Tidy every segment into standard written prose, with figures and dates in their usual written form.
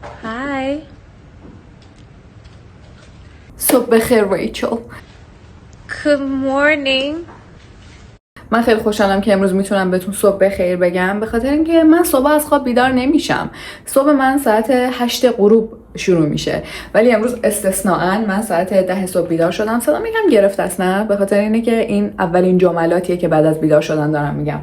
Hi. صبح بخیر ریچل. Good morning. من خیلی خوشحالم که امروز میتونم بهتون صبح بخیر بگم، به خاطر اینکه من صبح از خواب بیدار نمیشم. صبح من ساعت 8 غروب شروع میشه، ولی امروز استثناءً من ساعت 10 صبح بیدار شدم. صدا میگم گرفته است نه؟ به خاطر اینه که این اولین جملاتیه که بعد از بیدار شدن دارم میگم.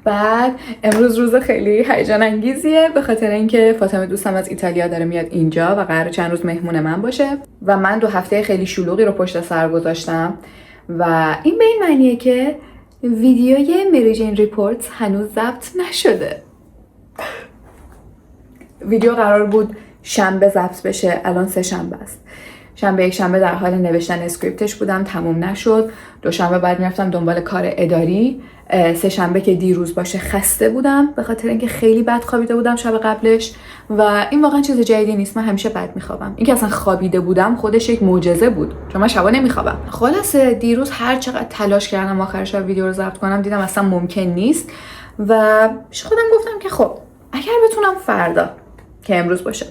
بعد امروز روز خیلی هیجان انگیزیه، به خاطر اینکه فاطمه دوستم از ایتالیا داره میاد اینجا و قراره چند روز مهمون من باشه و من 2 هفته خیلی شلوغی رو پشت سر گذاشتم و این به این معنیه که ویدیوی مری جین ریپورتس هنوز ضبط نشده. ویدیو قرار بود شنبه ضبط بشه، الان 3 شنبه است. شنبه یک شنبه در حال نوشتن اسکریپتش بودم، تموم نشد. دوشنبه بعد میرفتم دنبال کار اداری. 3 شنبه که دیروز باشه خسته بودم به خاطر اینکه خیلی بد خوابیده بودم شب قبلش و این واقعا چیز جدیدی نیست. من همیشه بد میخوابم. اینکه اصلا خوابیده بودم خودش یک معجزه بود، چون من شبا نمیخوابم. خلاصه دیروز هر چقدر تلاش کردم آخر شب ویدیو رو ضبط کنم، دیدم اصلا ممکن نیست و پیش خودم گفتم که خب اگر بتونم فردا که امروز باشه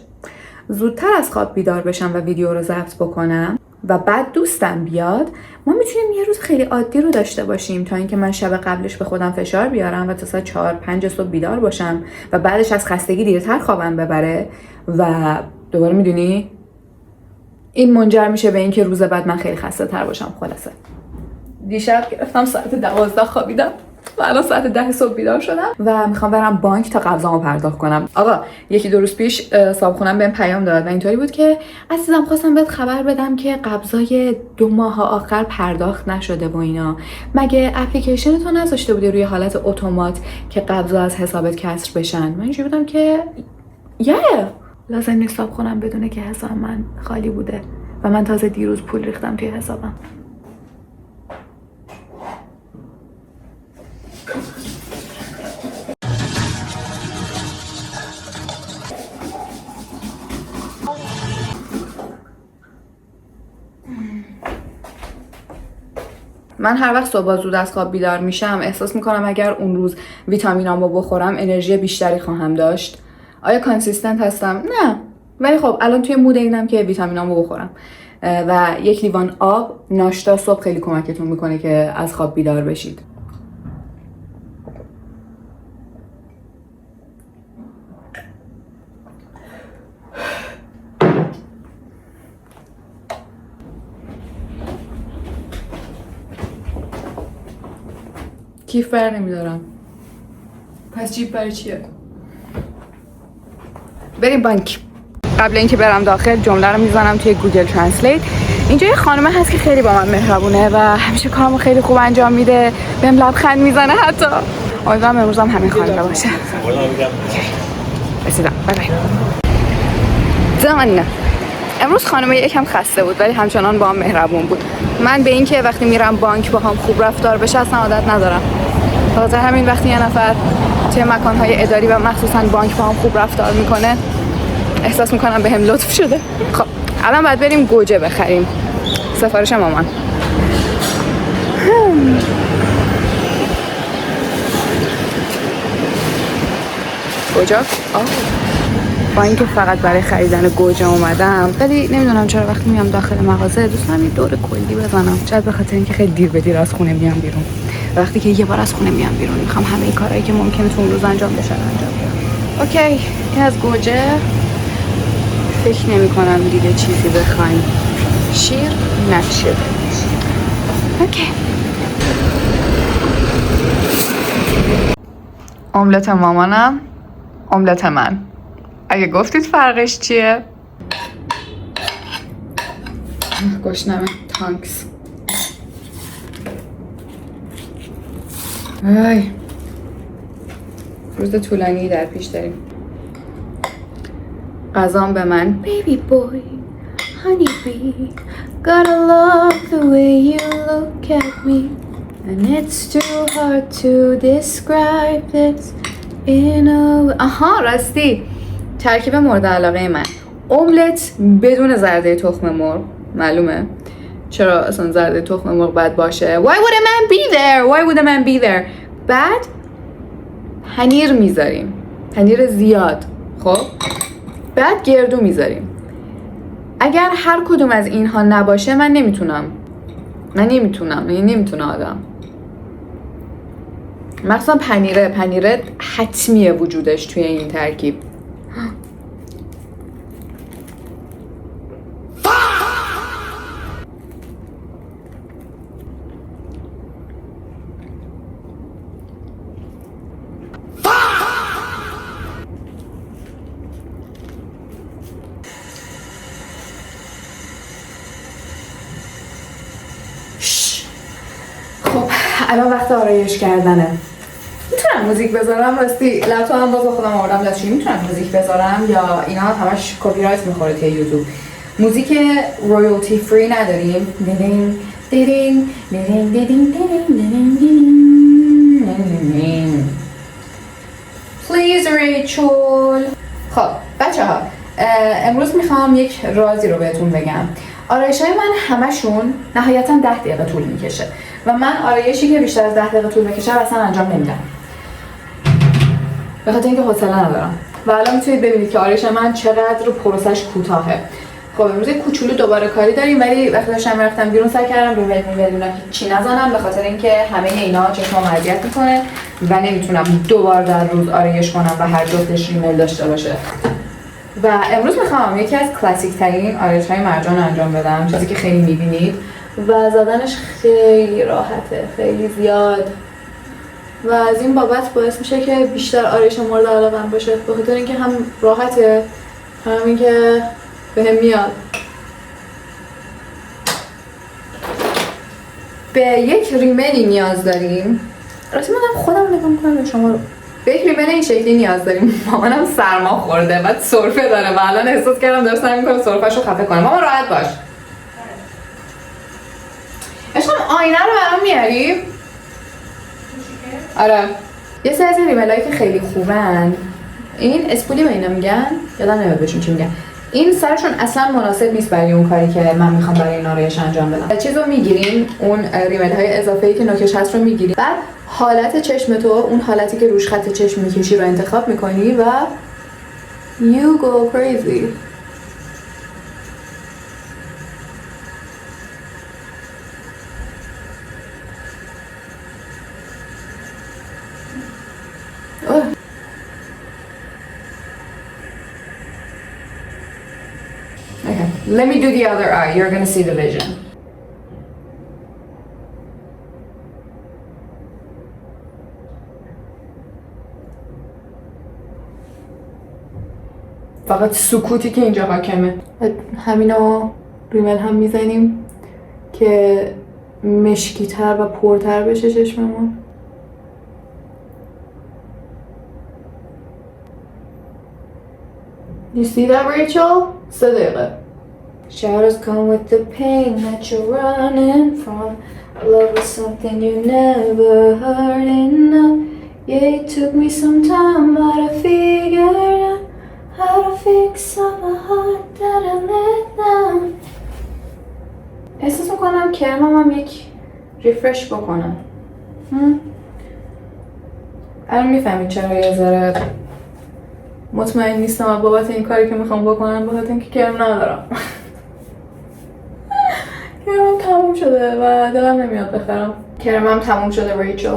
زودتر از خواب بیدار بشم و ویدیو رو ضبط بکنم و بعد دوستم بیاد، ما میتونیم یه روز خیلی عادی رو داشته باشیم تا اینکه من شب قبلش به خودم فشار بیارم و تا ساعت 4-5 صبح بیدار باشم و بعدش از خستگی دیرتر خوابم ببره و دوباره میدونی این منجر میشه به اینکه روز بعد من خیلی خسته تر باشم. خلاصه دیشب گرفتم ساعت 12 خوابیدم و الان ساعت 10 صبح بیدار شدم و میخوام برم بانک تا قبضامو پرداخت کنم. آقا 1-2 روز پیش صاحبخونم بهم پیام داد و اینطوری بود که عزیزم خواستم بهت خبر بدم که قبضای 2 ماه آخر پرداخت نشده و اینا. مگه اپلیکیشنتو نذاشته بودی روی حالت اتومات که قبضا از حسابت کسر بشن؟ من اینجوری بودم که لازم نیست صاحبخونم بدونه که حساب من خالی بوده و من تازه دیروز پول ریختم توی حسابم. من هر وقت صبح زود از خواب بیدار میشم احساس میکنم اگر اون روز ویتامینامو بخورم انرژی بیشتری خواهم داشت. آیا کانسیستنت هستم؟ نه، ولی خب الان توی مود اینم که ویتامینامو بخورم و 1 لیوان آب ناشتا صبح خیلی کمکتون میکنه که از خواب بیدار بشید. کیف بر نمیدارم، پس جیب برای چیه؟ بریم بانک. قبل اینکه برم داخل جمله رو میزنم توی گوگل ترنسلیت. اینجا یه خانمه هست که خیلی با من مهربونه و همیشه کارمو خیلی خوب انجام میده، بهم لبخند میزنه حتی. امیدوارم امروز هم همین خانمه باشه. رسیدم. بای بای. زمان امروز خانمه یکم خسته بود ولی همچنان با هم مهربون بود. من به اینکه وقتی میرم بانک با هم خوب رفتار بشه اصلا عادت ندارم. بخاطر همین وقتی یه نفر توی مکان‌های اداری و مخصوصا بانک با هم خوب رفتار میکنه احساس میکنم بهم لطف شده. خب الان باید بریم گوجه بخریم. سفارش مامان. گوجه؟ با اینکه فقط برای خریدن گوجه اومدم ولی نمیدونم چرا وقتی میام داخل مغازه دوست دارم یه دور کلی بزنم. شاید به خاطر اینکه خیلی دیر به دیر از خونه میام بیرون. وقتی که یه بار از خونه میام بیرون میخوام همه این کارهایی که ممکنه تو اون روز انجام بشه انجام بدم. اوکی، این از گوجه. فکر نمی‌کنم دیگه چیزی بخوایم. شیر نشد. اوکی. املت مامانم، املت من. اگه گفتید فرقش چیه؟ گشنمه. تانکس. ای روز طولانی در پیش داریم. غذام به من. Baby boy, honey bee, gotta love the way you look at me and it's too hard to describe this in a... آها راستی ترکیب مورد علاقه من املت بدون زرده تخم مرغ. معلومه چرا اصلا زرده تخم مرغ باید باشه. Why would a man be there? Why would a man be there? بعد پنیر میذاریم، پنیر زیاد. خب بعد گردو میذاریم. اگر هر کدوم از اینها نباشه من نمیتونم، یعنی نمیتونه آدم. مثلا پنیره حتمیه وجودش توی این ترکیب. خب الان وقت آرایش کردنه. میتونم موزیک بذارم؟ راستی لپتاپم باز خودم آوردم دستشویی. میتونم موزیک بذارم یا اینا همش کپی رایت میخوره توی یوتیوب؟ موزیک رویالتی فری نداریم. دیدین دیدین دیدین دیدین دیدین دیدین. Please ریچل. خب بچه ها امروز میخوام یک رازی رو بهتون بگم. آرایش های من همشون نهایتا 10 دقیقه طول میکشه و من آرایشی که بیشتر از 10 دقیقه طول میکشه اصلا انجام نمیدم، به خاطر اینکه حوصله ندارم. و الان میتونید ببینید که آرایش من چقدر پروسش کوتاهه. خب امروز یک کوچولو دوباره کاری داریم، ولی وقتی داشتم رفتم بیرون سعی کردم رو بدونم که چی نزنم، به خاطر اینکه همه اینا چشمم اذیت میکنه و نمیتونم 2 بار در روز آرایش کنم و هر جفتش ریمل داشته باشه. و امروز میخوام یکی از کلاسیک ترین آرایش های مرجان انجام بدم، چیزی که خیلی میبینید و زدنش خیلی راحته، خیلی زیاد، و از این بابت باعث میشه که بیشتر آرایش مورد علاقه‌ام باشه، به خاطر اینکه هم راحته، همین که بهم میاد. به یک ریملی نیاز داریم. راستی منم خودم نگاه میکنم به شما رو. به یک ریمل این شکلی نیاز داریم. مامانم سرما خورده بعد سرفه داره و الان احساس کردم داره سعی میکنه سرفه‌شو خفه کنه. مامان راحت باش. عشقم آینه رو برام میاری؟ آره. یه سری از این ریملایی که خیلی خوبن، این اسپولی به اینا میگن، یادم نمیاد بهشون چی میگن. این سرشون اصلا مناسب نیست برای اون کاری که من میخوام برای این آرایش انجام بدم. چیزو میگیریم، اون ریمل های اضافه‌ای که نوکش هست رو میگیریم، بعد حالت چشم تو، اون حالتی که روش خط چشم میکشی رو انتخاب میکنی و you go crazy. Okay, let me do the other eye. You're gonna see the vision. فقط سکوتی که اینجا حاکمه. همینو ریمل هم میزنیم که مشکی‌تر و پرتر بشه چشممون. You see that, Rachel? 3 دقیقه. Shadows come with the pain that you're running from. Love is something you never heard enough. Yeah, it took me some time, but I figured out how to fix up a heart that I let down. احساس میکنم کرمم هم یک ریفرش بکنم. الان میفهمید چرا یه ذره مطمئن نیستم بابت این کاری که میخوام بکنم، بخاطر اینکه کرم ندارم. کرمم تموم شده و دلم نمیاد بخرم. کرمم تموم شده ریچل.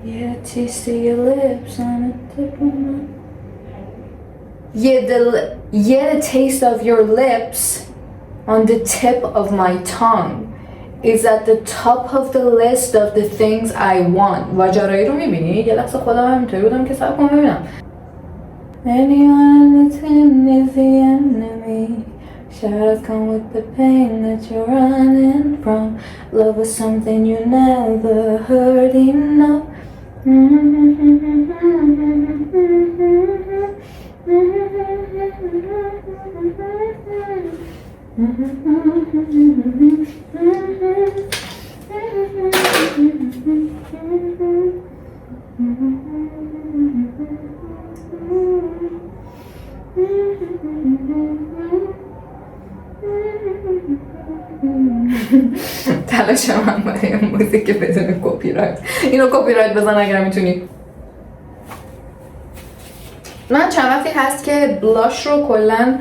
Yeah, taste of your lips on the tip of my... Yeah, the taste of your lips on the tip of my tongue is at the top of the list of the things I want. واجرایی رو میبینی؟ یه لحظه خودم همینطوری بودم که صبر کنم ببینم. Anyone that's in is the enemy. Shadows come with the pain that you're running from. Love is something you never heard enough. تلاش من برای موزیک بدون کپی رایت. اینو کپی رایت بزن اگر میتونی. من چند وقتی هست که بلاش رو کلا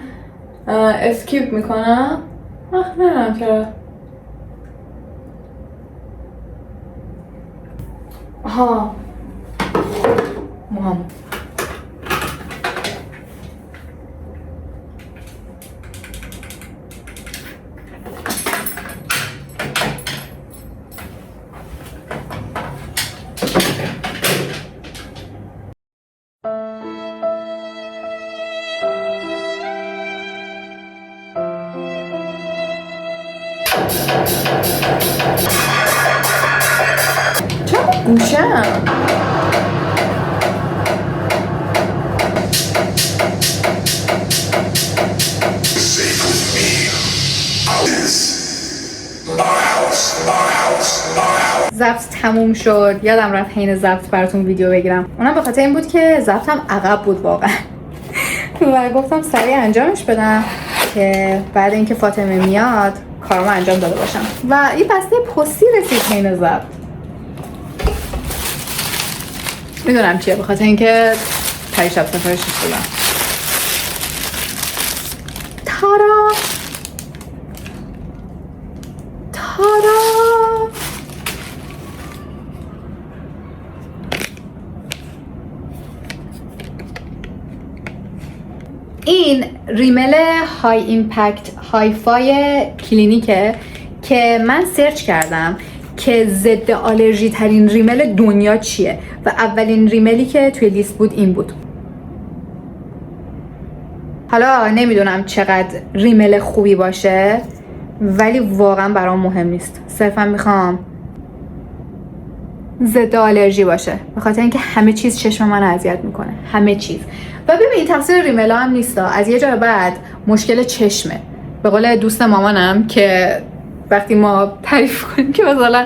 اسکیپ میکنم. نه چرا. ها مهم. چرا گوشم؟ ضبط تموم شد. یادم رفت حین ضبط براتون ویدیو بگیرم. اونم به خاطر این بود که ضبطم عقب بود واقعا. و گفتم سریع انجامش بدم که بعد اینکه فاطمه میاد کارمو انجام داده باشم. و این بسته پستی رسید حین ضبط. میدونم چیه، به خاطر اینکه پریشب سفارشش دادم. تارا این ریمل های ایمپکت های فای کلینیکه که من سرچ کردم که ضد آلرژی ترین ریمل دنیا چیه و اولین ریملی که توی لیست بود این بود. حالا نمیدونم چقدر ریمل خوبی باشه ولی واقعا برام مهم نیست. صرفا میخوام ضد آلرژی باشه، به خاطر اینکه همه چیز چشم من اذیت میکنه، همه چیز. و ببین تقصیر ریملا هم نیستا، از یه جا بعد مشکل چشمه. به قول دوست مامانم که وقتی ما تعریف کنیم که مثلا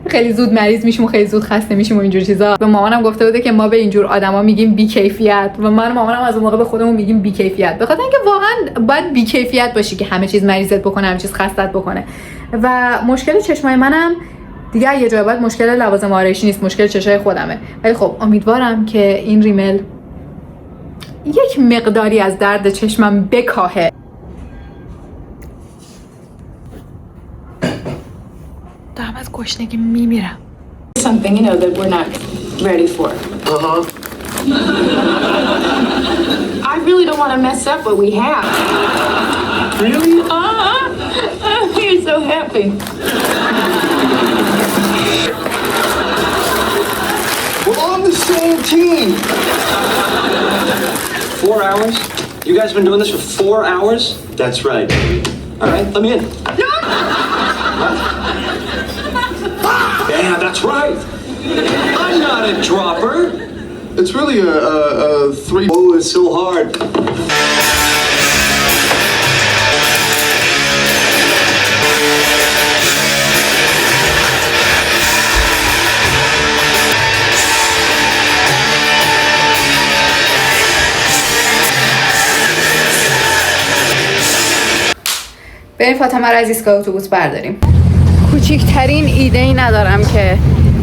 خیلی زود مریض میشیم و خیلی زود خسته میشیم و اینجور چیزا، به مامانم گفته بوده که ما به اینجور آدما میگیم بی‌کیفیت و من مامانم از اون موقع به خودمون میگیم بی‌کیفیت، به خاطر اینکه واقعا باید بی‌کیفیت باشی که همه چیز مریضت بکنه، همه چیز خستت بکنه. و مشکل چشمای منم دیگه یه جای بعد مشکل لوازم آرایشی نیست، مشکل چشای خودمه. ولی خب امیدوارم که این ریمل یک مقداری از درد چشمم بکاهه. دارم از گشنگی میمیرم. Something you know that we're not ready for. I really don't want to mess up what we have. Really? You're so happy. We're on the same team. 4 hours? You guys been doing this for 4 hours? That's right, baby. All right, let me in. What? Yeah, that's right. I'm not a dropper. It's really a 3. Oh, it's so hard. بریم فاطمه رو از ایستگاه اتوبوس برداریم. کوچیکترین ایده ای ندارم که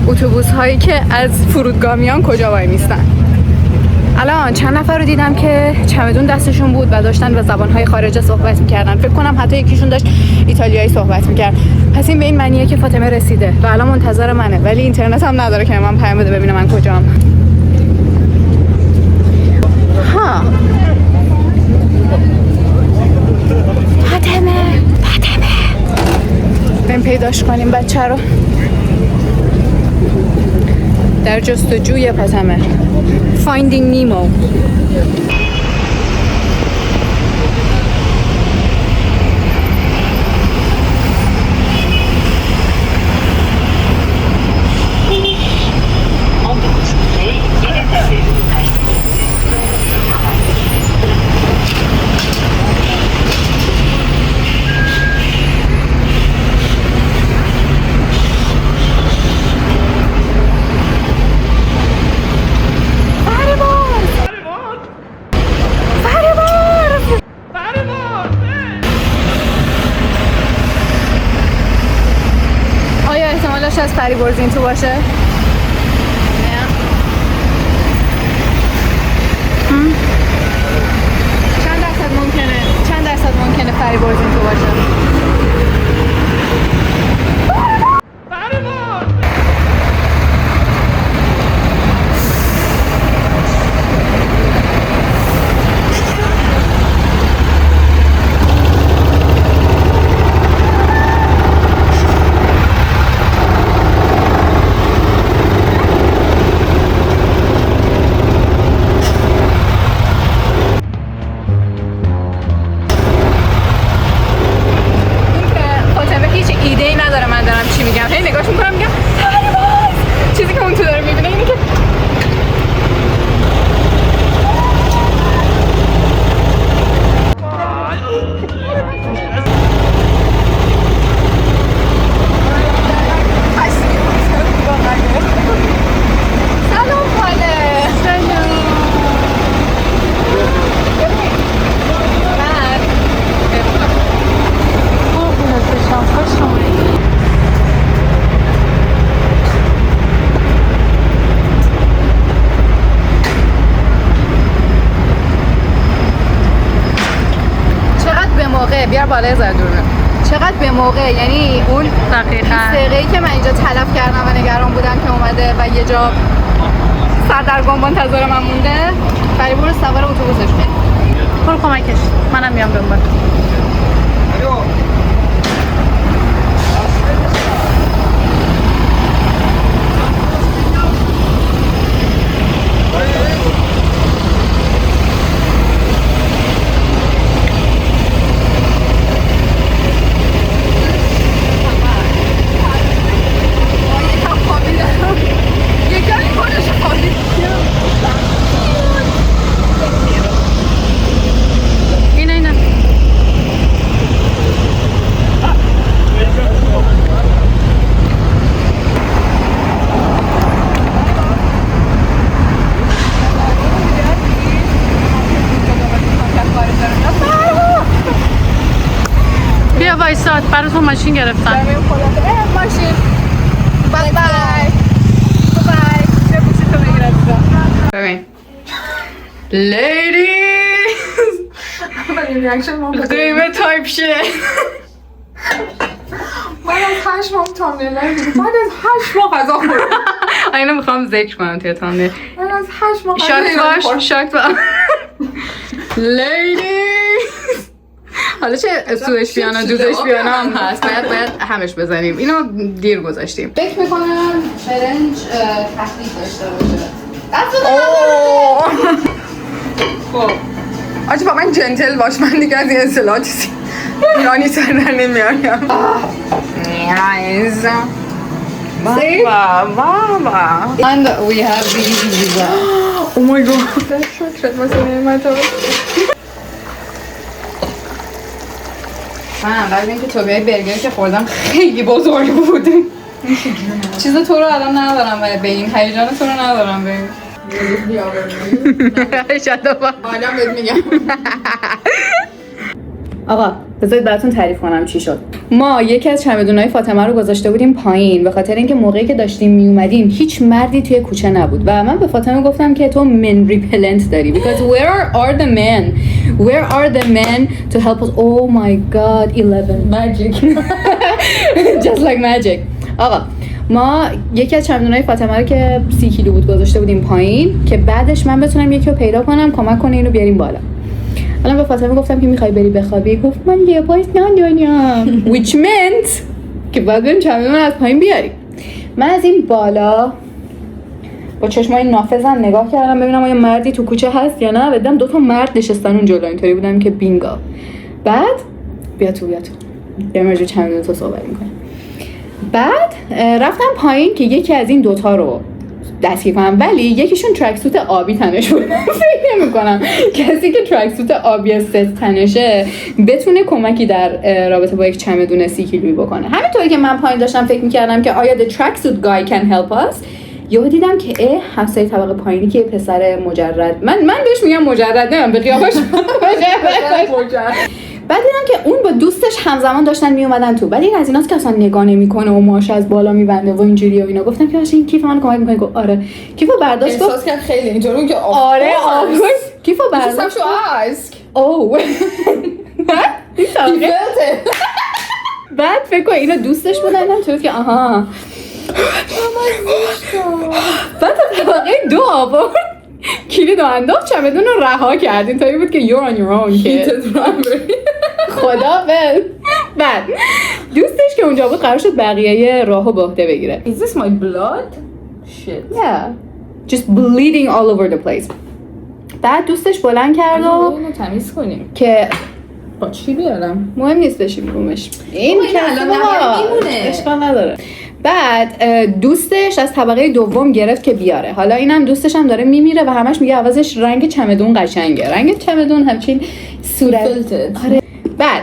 اتوبوس هایی که از فرودگاه میان کجا وای میستن. الان چند نفر رو دیدم که چمدون دستشون بود و داشتن به زبانهای خارجه صحبت میکردن. فکر کنم حتی یکیشون داشت ایتالیایی صحبت میکرد. پس این به این معنیه که فاطمه رسیده و الان منتظر منه، ولی اینترنت هم نداره که من پیام بده ببینه من کجام. ها فاطمه بریم پیداش کنیم بچه رو. در جستجوی فاطمه. Finding Nemo. فریبرزین تو باشه؟ چند درصد ممکنه فریبرزین تو باشه؟ بیار بالای زردونه چقدر به موقع، یعنی اون دقیقه‌ای که من اینجا تلف کردم و نگران بودم که اومده و یه جا سردرگم منتظر من مونده، فریبور سوار اتوبوسش شد. برو کمکش، منم میام دنبال. وایساد براتون ماشین گرفتم. ماشین. بای بای. بای. چه گوشی تو بگیرم. ببین. لیدیز. قیمه تایپ شه. من از 8 ماه تامنیل نمیدونم. من از 8 ماه غذا خوردم. اینو میخوام ذکر کنم توی تامنیل. من از 8 ماه شاک باش. لیدیز. حالا چه سوش بیانا دوزش بیانا هم هست، باید همش بزنیم. اینو دیر گذاشتیم. فکر میکنم برنج تخلیق داشته باشه. خب آجی با من جنتل باش، من دیگه از این اصطلاحات چیزی ایرانی سر در نمیاریم. Nice. Baba. And we have these. Oh my god. شکرت واسه نعمت ها. من بعد اینکه تو بیای برگر که خوردم خیلی بزرگ بوده. چیز تو رو الان ندارم و به این هیجان تو رو ندارم به این. حالا بهت میگم. آقا بذارید براتون تعریف کنم چی شد. ما یکی از چمدونای فاطمه رو گذاشته بودیم پایین به خاطر اینکه موقعی که داشتیم میومدیم هیچ مردی توی کوچه نبود و من به فاطمه گفتم که تو من ریپلنت داری because where are the men to help us. Oh my god 11 magic just like magic. آقا ما یکی از چمدونای فاطمه رو که 30 کیلو بود گذاشته بودیم پایین که بعدش من بتونم یکی رو پیدا کنم کمک کنه اینو بیاریم بالا. الان به فاطمه گفتم که میخوای بری بخوابی، گفت من لباس ندارم which meant که باید بریم چمدون از پایین بیاریم. من از این بالا با چشمای نافذم نگاه کردم ببینم آیا مردی تو کوچه هست یا نه و دیدم 2 تا مرد نشستن اون جلو، اینطوری بودم که بینگا. بعد بیا تو یه مرجو چمدون تو صحبت میکنم. بعد رفتم پایین که یکی از این 2 تا رو دستگیر کنم ولی یکیشون ترک سوت آبی تنش بود. فکر نمی‌کنم کسی که ترک سوت آبی ست تنشه بتونه کمکی در رابطه با یک چمدون 30 کیلویی بکنه. همینطوری که من پایین داشتم فکر می‌کردم که آیا the track suit guy can help us، یهو دیدم که همسایه طبقه پایینی که پسر مجرد من بهش میگم مجرد، نمیدونم به قیافش مجرد بعد دیدم که اون با دوستش همزمان داشتن میومدن تو. بعد این از ایناست که اصلا نگاه نمیکنه و ماش از بالا میبنده و اینجوری و اینا. گفتم که باشه این کیف من کمک میکنه. گفت آره. کیفو برداشت گفت احساس کرد خیلی اینجوری که آره کیفو برداشت. اوه بعد فکر کنم اینا دوستش بودن تو که آها. بعد طبقه 2 آورد کلید رو انداخت چمدون رو رها کرد. این طوری بود که you're on your own که خدا بل. بعد دوستش که اونجا بود قرار شد بقیه راهو به عهده بگیره. Is this my blood? Shit. Yeah. Just bleeding all over the place. بعد دوستش بلند کرد و اینو تمیز کنیم که با چی بیارم؟ مهم نیست بشیم رومش. این این الان میمونه. اشکال نداره. بعد دوستش از طبقه 2 گرفت که بیاره. حالا اینم دوستش هم داره میمیره و همش میگه عوضش رنگ چمدون قشنگه. رنگ چمدون همچین صورت. آره. بعد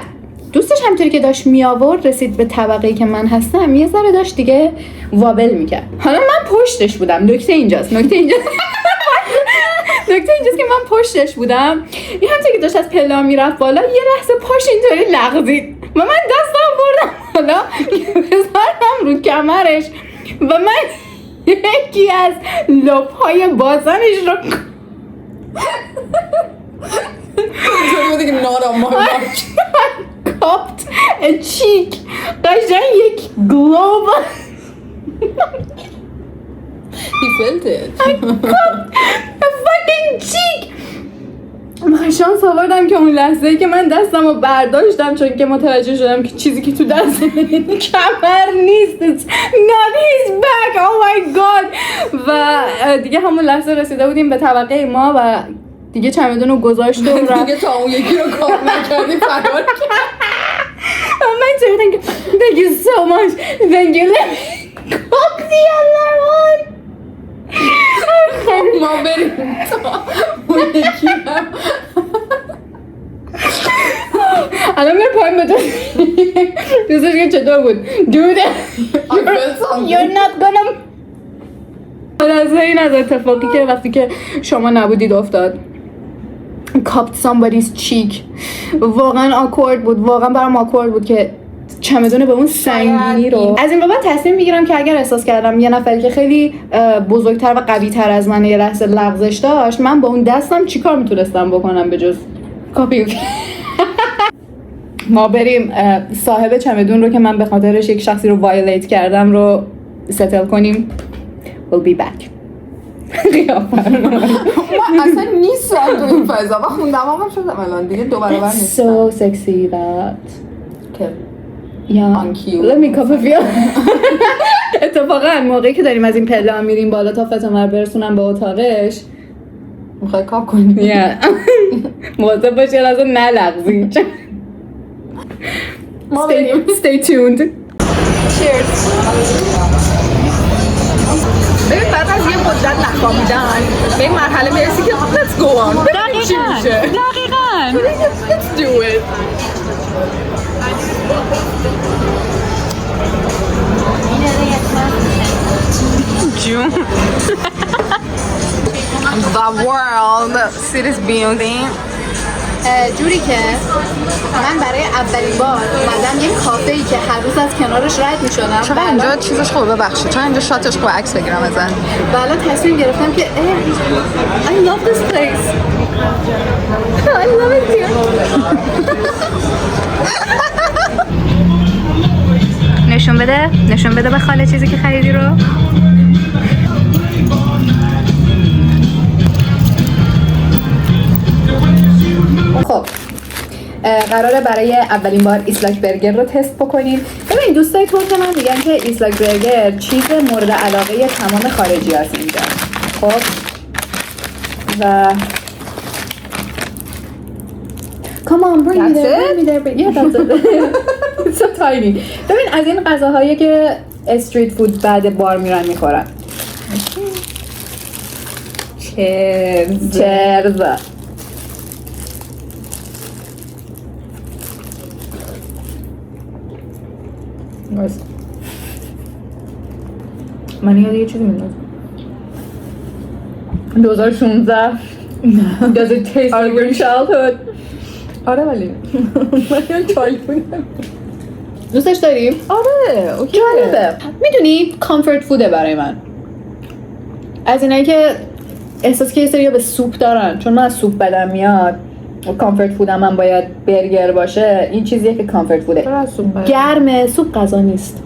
دوستش همونطوری که داشت می آورد رسید به طبقه‌ای که من هستم یه ذره داشت دیگه وابل میکرد. حالا من پشتش بودم. نکته اینجاست که من پشتش بودم. این همونطوری که داشت از پله میرفت بالا یه لحظه پاش اینطوری لغزید و من دستم بردم بالا که بذارم رو کمرش و من یکی از لپ‌های بازنش رو اینجوری بوده که not on my watch. کاپت چیک قشنگ یک گلوب. He felt it. fucking cheek. من شانس آوردم که اون لحظه‌ای که من دستم رو برداشتم چون که متوجه شدم که چیزی که تو دست کمر نیست. It's not his back. Oh my god. و دیگه همون لحظه رسیده بودیم به طبقه ما و دیگه چمدون رو گذاشت و رفت. دیگه تا اون یکی رو کار نکردی فرار کرد. من چه بودم که thank you so much. Thank you. Let me cook the other one. ما بریم تا اون یکی هم الان میره پایین به دوستش که چطور بود dude you're not gonna. از این از اتفاقی که وقتی که شما نبودید افتاد cupped somebody's cheek واقعا awkward بود. واقعا برام awkward بود که چمدون به اون سنگینی رو از این به بعد تصمیم میگیرم که اگر احساس کردم یه نفری که خیلی بزرگتر و قوی تر از من یه لحظه لغزش داشت من با اون دستم چیکار میتونستم بکنم به جز کاپی. ما بریم صاحب چمدون رو که من به خاطرش یک شخصی رو وایلیت کردم رو ستل کنیم. We'll be back. من اصلا نیستم تو این فضا و خوندم آقام شدم الان دیگه 2 برابر نیستم. So sexy that که Yeah. Let me cup of you. اتفاقا موقعی که داریم از این پله میریم بالا تا فتمر برسونم به اتاقش میخوای کاپ کنی؟ مواظب باش یه لحظه نلغزی. Stay tuned. Cheers. ببین بعد از یه مدت نخوابیدن به این مرحله میرسی که let's go on. دقیقاً. Let's do it. June. The world cities building. جوری که من برای اولین بار اومدم یه کافه‌ای که هر روز از کنارش رد می‌شدم. چرا اینجا چیزش خوبه ببخشید. چرا اینجا شاتش خوبه عکس بگیرم ازن. و الان تصمیم گرفتم که I love this place. I love it here. نشون بده به خاله چیزی که خریدی رو. خب قراره برای اولین بار ایسلاک برگر رو تست بکنیم. ببین دوستای ترک من میگن که ایسلاک برگر چیز مورد علاقه تمام خارجی هست اینجا. خب و Come on, bring me there. Yeah, that's it. It's so tiny. ببین از این غذاهایی که استریت فود بعد بار میرن میخورن. چرز. من یاد یه چیزی میدونم 2016 Does it taste like your childhood? آره ولی من چای بودم. دوستش داریم؟ آره اوکی. جالبه. میدونی کامفورت فوده برای من. از اینایی که احساس که یه سری به سوپ دارن، چون من از سوپ بدم میاد و کامفورت فودم من باید برگر باشه، این چیزیه که کامفورت فوده. گرمه، سوپ غذا نیست.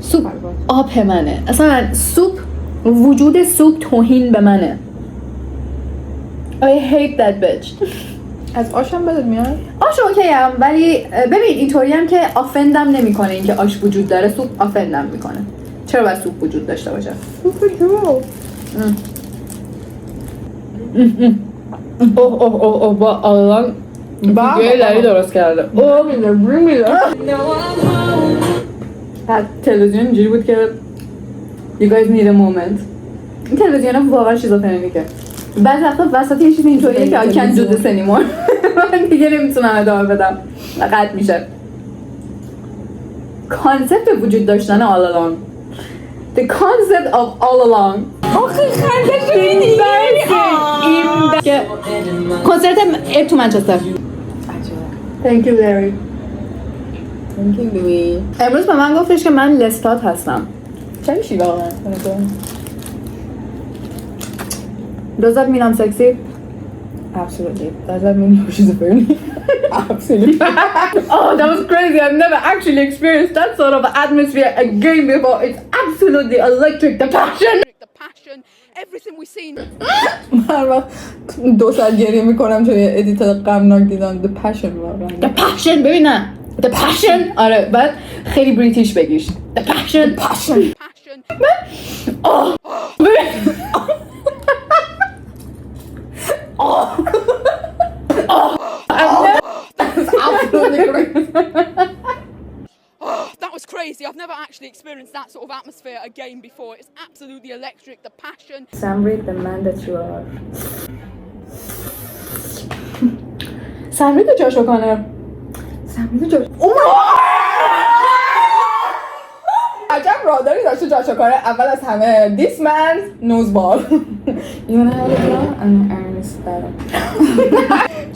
سوپ آب منه. اصلا سوپ، وجود سوپ توهین به منه. I hate that bitch. از آشم بدت میاد؟ آش اوکی هم، ولی ببین اینطوری هم که آفندم نمیکنه اینکه آش وجود داره، سوپ آفندم میکنه. چرا باید سوپ وجود داشته باشه؟ سوپ جو. اوه با الان دیگه لری درست کرده. میده بعد تلویزیون اینجوری بود که you guys need a moment. این تلویزیون هم واقعا شیزوفرنیکه. بعضی وقتا وسط یه چیز اینطوریه که I can't do this anymore. من دیگه نمیتونم ادامه بدم و قطع میشه. کانسپت وجود داشتن all along. The concept of all along. آخه خندش میدی که کنسرت اب تو منچستر. Thank you Larry. Thank you Louis. امروز به من گفتش که من لستات هستم. چه میشی واقعا؟ Does that mean I'm sexy? Absolutely. Does that mean you're schizophrenic? Absolutely. Oh, that was crazy. I've never actually experienced that sort of atmosphere again before. It's absolutely electric. The passion. Everything we've seen. هر وقت 2 ساعت گریه میکنم چون یه ادیت غمناک دیدم. The passion واقعا. The passion. ببین نه. The passion. آره بعد خیلی بریتیش بگیش. The passion. Passion. Oh. ببین. That was crazy. I've never actually experienced that sort of atmosphere again before. It's absolutely electric. The passion. Samrit, the man that you are. Samrit or Josh O'Connor? Samrit or Josh. Oh my God! عجب راداری داشته جاش کاره اول از همه This man knows ball. You wanna have a ball? I'm Ernest Battle.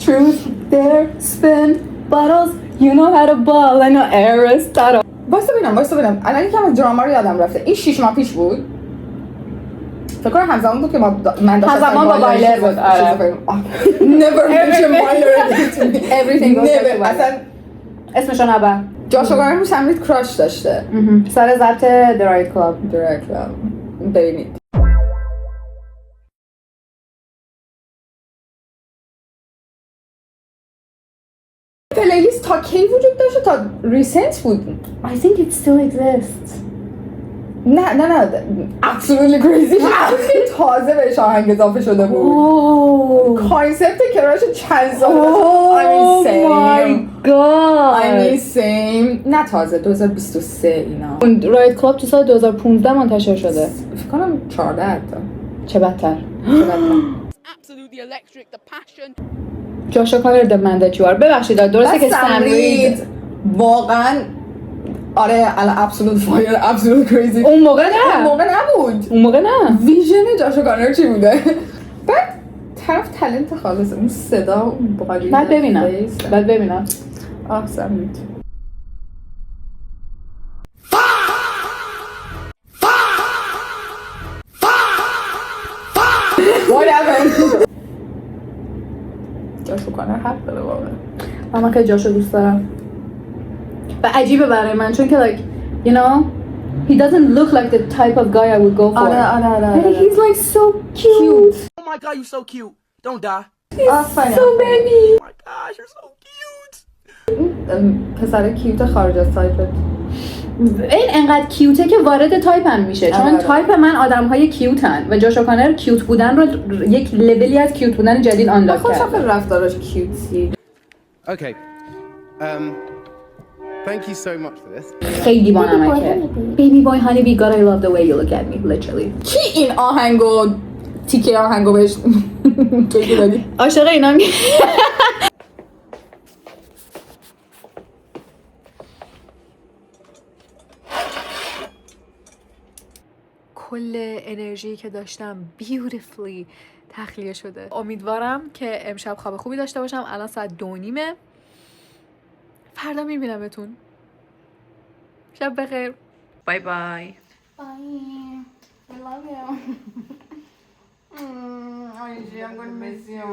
Truth, dare, spin, bottles. You know how to ball. I know Aristotle. واسه ببینم الان یکم از دراما رو یادم رفته. این 6 ماه پیش بود. فکر کنم همزمان بود که من داشتم همزمان با بایلر بود. آره. Never mention Bailer. Everything goes back to اصلا اسمشو نبر. جاش کاره رو سمریت کراش داشته. سر ضبط The Right Club. ببینید. پلیلیست تا کی وجود داشته؟ تا ریسنت بود. I think it still exists. نه absolutely crazy. تازه بهش آهنگ اضافه شده بود. کانسپت کراش چند سال Oh my god. نه تازه 2023 اینا. اون رایت کلاب تو سال 2015 منتشر شده. فکر کنم 14 حتی. چه بدتر. Absolutely electric. The passion. جاش کانر The Man That You Are. ببخشید درسته که سمرید واقعا آره absolute fire absolute crazy. اون موقع نه. اون موقع نه. ویژن جاش کانر چی بوده؟ بعد طرف تالنت خالصه. اون صدا اون باقی. بعد ببینم. آه سمرید. What happened? جاشو کانر حق داره واقعا. من خیلی جاشو دوست دارم. و عجیبه برای من چون که like you know he doesn't look like the type of guy I would go for. آره. And he's like so cute. Oh my god, you're so cute. Don't die. He's So baby. Oh my gosh, you're so cute. پسر کیوت خارج از تایپت. این انقدر کیوته که وارد تایپم میشه چون تایپ من آدم‌های کیوتن و جاش کانر کیوت بودن رو یک لولی از کیوت بودن جدید آنلاک کرد. خوشم رفتارش کیوتی. Okay. Thank you so much for this. خیلی بانمکه. Baby boy honey bee god I love the way you look at me literally. کی این آهنگو تیکه آهنگو بهش توی دادی؟ عاشق اینا می کل انرژی که داشتم beautifully تخلیه شده. امیدوارم که امشب خواب خوبی داشته باشم. الان ساعت 2:30 فردا میبینمتون. شب بخیر. بای بای. I love you. I'm gonna miss you.